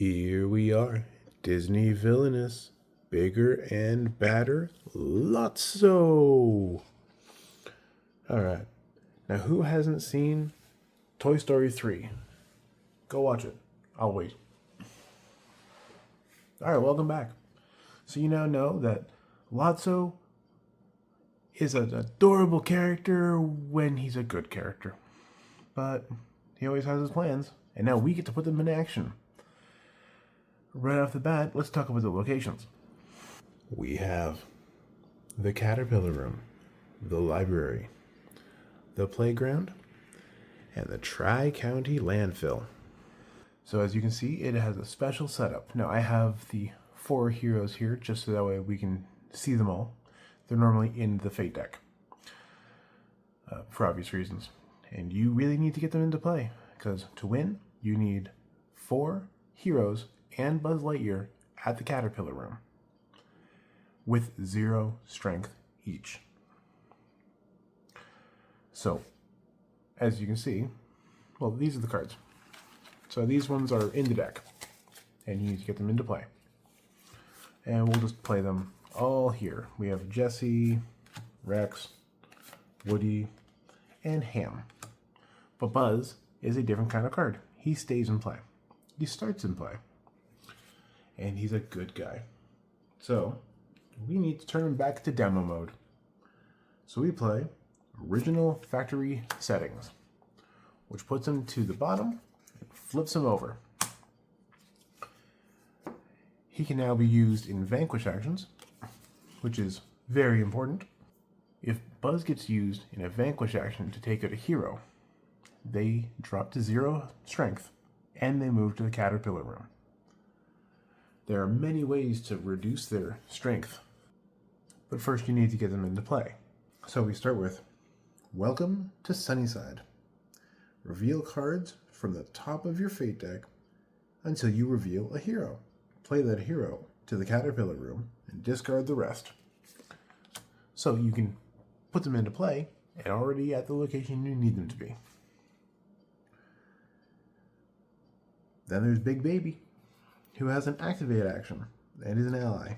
Here we are, Disney Villainous, bigger and badder, Lotso. All right, now who hasn't seen Toy Story 3? Go watch it. I'll wait. All right, welcome back. So you now know that Lotso is an adorable character when he's a good character. But he always has his plans, and now we get to put them in action. Right off the bat, let's talk about the locations. We have the Caterpillar Room, the library, the playground, and the Tri-County Landfill. So as you can see, it has a special setup. Now I have the 4 heroes here, just so that way we can see them all. They're normally in the Fate deck, for obvious reasons. And you really need to get them into play, because to win, you need 4 heroes and Buzz Lightyear at the Caterpillar Room, with 0 strength each. So, as you can see, well, these are the cards. So these ones are in the deck, and you need to get them into play. And we'll just play them all here. We have Jesse, Rex, Woody, and Ham. But Buzz is a different kind of card. He stays in play. He starts in play. And he's a good guy. So, we need to turn him back to demo mode. So we play Original Factory Settings, which puts him to the bottom and flips him over. He can now be used in Vanquish actions, which is very important. If Buzz gets used in a Vanquish action to take out a hero, they drop to 0 strength, and they move to the Caterpillar Room. There are many ways to reduce their strength, but first you need to get them into play. So we start with Welcome to Sunnyside. Reveal cards from the top of your Fate deck until you reveal a hero. Play that hero to the Caterpillar Room and discard the rest. So you can put them into play and already at the location you need them to be. Then there's Big Baby, who has an Activate action and is an ally.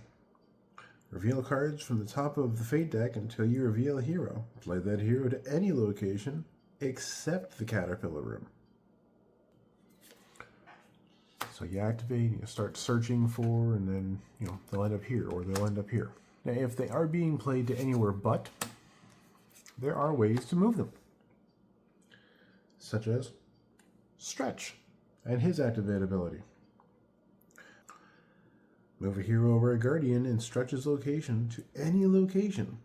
Reveal cards from the top of the Fate deck until you reveal a hero. Play that hero to any location except the Caterpillar Room. So you activate, you start searching for, and then they'll end up here or they'll end up here. Now if they are being played to anywhere but, there are ways to move them, such as Stretch and his Activate ability. Move a hero or a guardian in Stretch's location to any location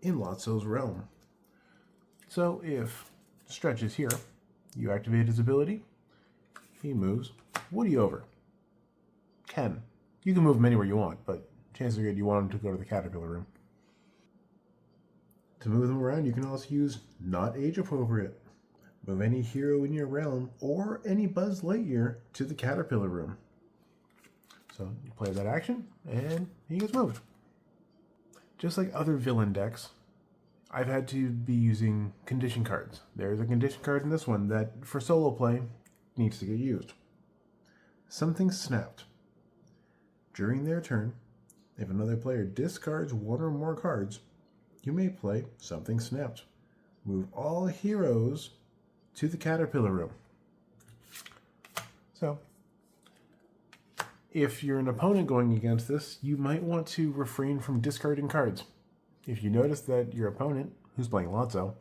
in Lotso's realm. So if Stretch is here, you activate his ability, he moves Woody over. Ken. You can move him anywhere you want, but chances are good you want him to go to the Caterpillar Room. To move them around, you can also use Not Age Appropriate. Move any hero in your realm or any Buzz Lightyear to the Caterpillar Room. So you play that action, and he gets moved. Just like other villain decks, I've had to be using condition cards. There's a condition card in this one that, for solo play, needs to get used. Something Snapped. During their turn, if another player discards 1 or more cards, you may play Something Snapped. Move all heroes to the Caterpillar Room. So, if you're an opponent going against this, you might want to refrain from discarding cards. If you notice that your opponent, who's playing Lotso,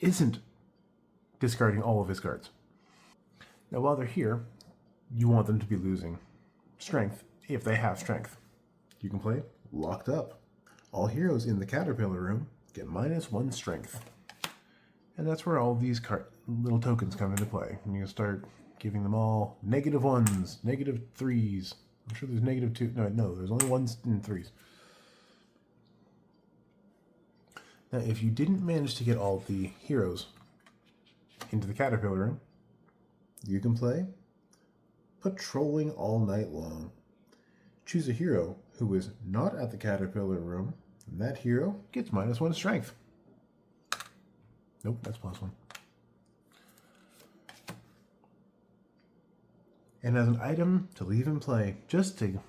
isn't discarding all of his cards. Now while they're here, you want them to be losing strength if they have strength. You can play Locked Up. All heroes in the Caterpillar Room get -1 strength. And that's where all these little tokens come into play. And you can start giving them all -1s, -3s. I'm sure there's -2. No, there's only 1s and 3s. Now, if you didn't manage to get all the heroes into the Caterpillar Room, you can play Patrolling All Night Long. Choose a hero who is not at the Caterpillar Room, and that hero gets -1 strength. Nope, that's +1. and as an item to leave in play, just to,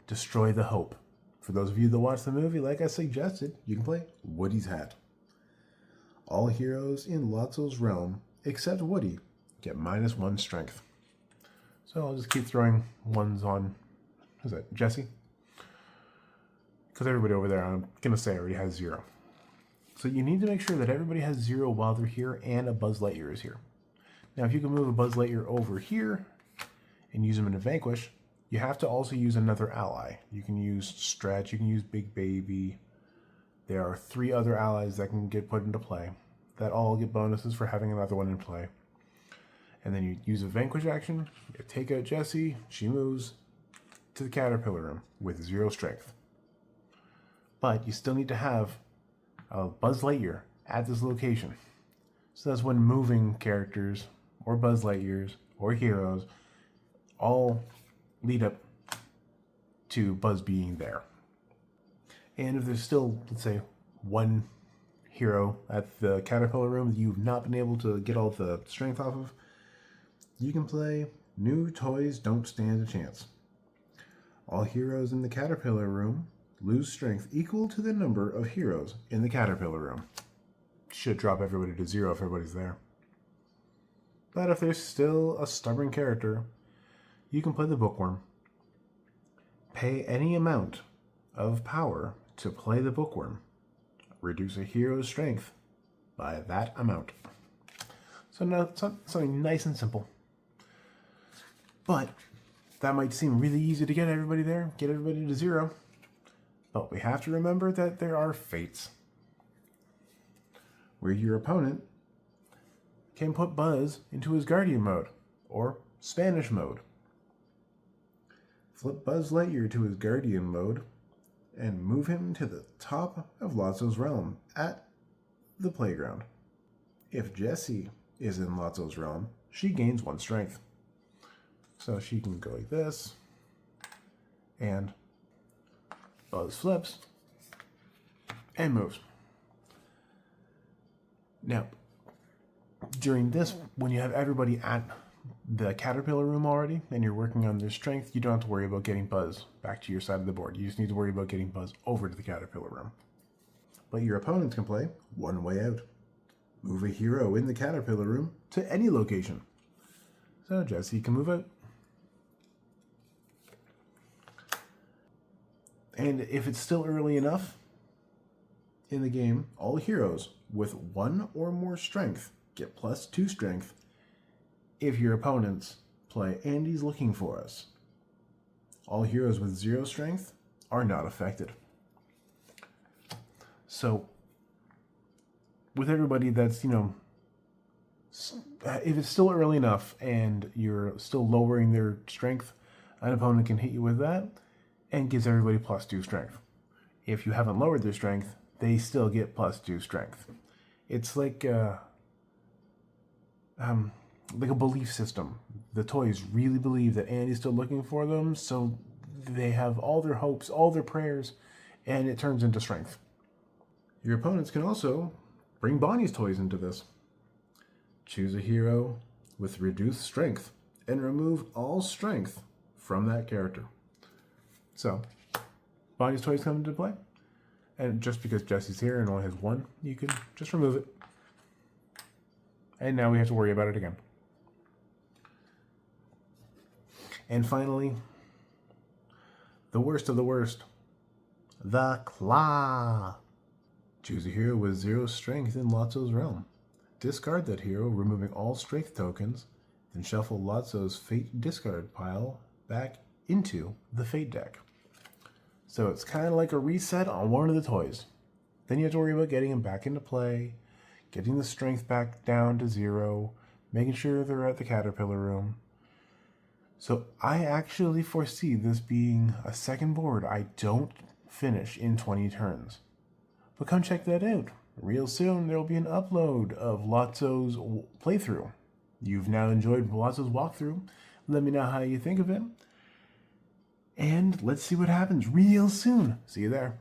destroy the hope. For those of you that watch the movie, like I suggested, you can play Woody's Hat. All heroes in Lotso's realm, except Woody, get -1 strength. So I'll just keep throwing ones on, who's that, Jesse? Because everybody over there, I'm going to say, already has 0. So you need to make sure that everybody has 0 while they're here and a Buzz Lightyear is here. Now, if you can move a Buzz Lightyear over here and use them in a Vanquish, you have to also use another ally. You can use Stretch, you can use Big Baby. There are 3 other allies that can get put into play that all get bonuses for having another one in play. And then you use a Vanquish action, you take out Jessie, she moves to the Caterpillar Room with 0 strength. But you still need to have a Buzz Lightyear at this location. So that's when moving characters, or Buzz Lightyears, or heroes, all lead up to Buzz being there. And if there's still, let's say, one hero at the Caterpillar Room that you've not been able to get all the strength off of, you can play New Toys Don't Stand a Chance. All heroes in the Caterpillar Room lose strength equal to the number of heroes in the Caterpillar Room. Should drop everybody to 0 if everybody's there. But if there's still a stubborn character, you can play the Bookworm. Pay any amount of power to play the Bookworm. Reduce a hero's strength by that amount. So now something nice and simple. But that might seem really easy to get everybody there, get everybody to 0. But we have to remember that there are fates, where your opponent can put Buzz into his Guardian mode, or Spanish mode. Flip Buzz Lightyear to his Guardian mode, and move him to the top of Lotso's realm at the playground. If Jessie is in Lotso's realm, she gains 1 strength. So she can go like this, and Buzz flips and moves. Now, during this, when you have everybody at the Caterpillar Room already, and you're working on their strength, you don't have to worry about getting Buzz back to your side of the board. You just need to worry about getting Buzz over to the Caterpillar Room. But your opponents can play one way out. Move a hero in the Caterpillar Room to any location. So Jessie can move out. And if it's still early enough in the game, all heroes with 1 or more strength get +2 strength if your opponents play Andy's Looking For Us. All heroes with 0 strength are not affected. So with everybody that's, if it's still early enough and you're still lowering their strength, an opponent can hit you with that and gives everybody +2 strength. If you haven't lowered their strength, they still get +2 strength. It's like a belief system. The toys really believe that Andy's still looking for them, so they have all their hopes, all their prayers, and it turns into strength. Your opponents can also bring Bonnie's toys into this. Choose a hero with reduced strength and remove all strength from that character. So, Bonnie's toys come into play, and just because Jessie's here and only has 1, you can just remove it. And now we have to worry about it again. And finally, the worst of the worst, the Claw. Choose a hero with 0 strength in Lotso's realm. Discard that hero, removing all strength tokens, then shuffle Lotso's Fate discard pile back into the Fate deck. So it's kind of like a reset on one of the toys. Then you have to worry about getting them back into play, getting the strength back down to 0, making sure they're at the Caterpillar Room. So I actually foresee this being a second board I don't finish in 20 turns. But come check that out. Real soon there will be an upload of Lotso's playthrough. You've now enjoyed Lotso's walkthrough. Let me know how you think of it. And let's see what happens real soon. See you there.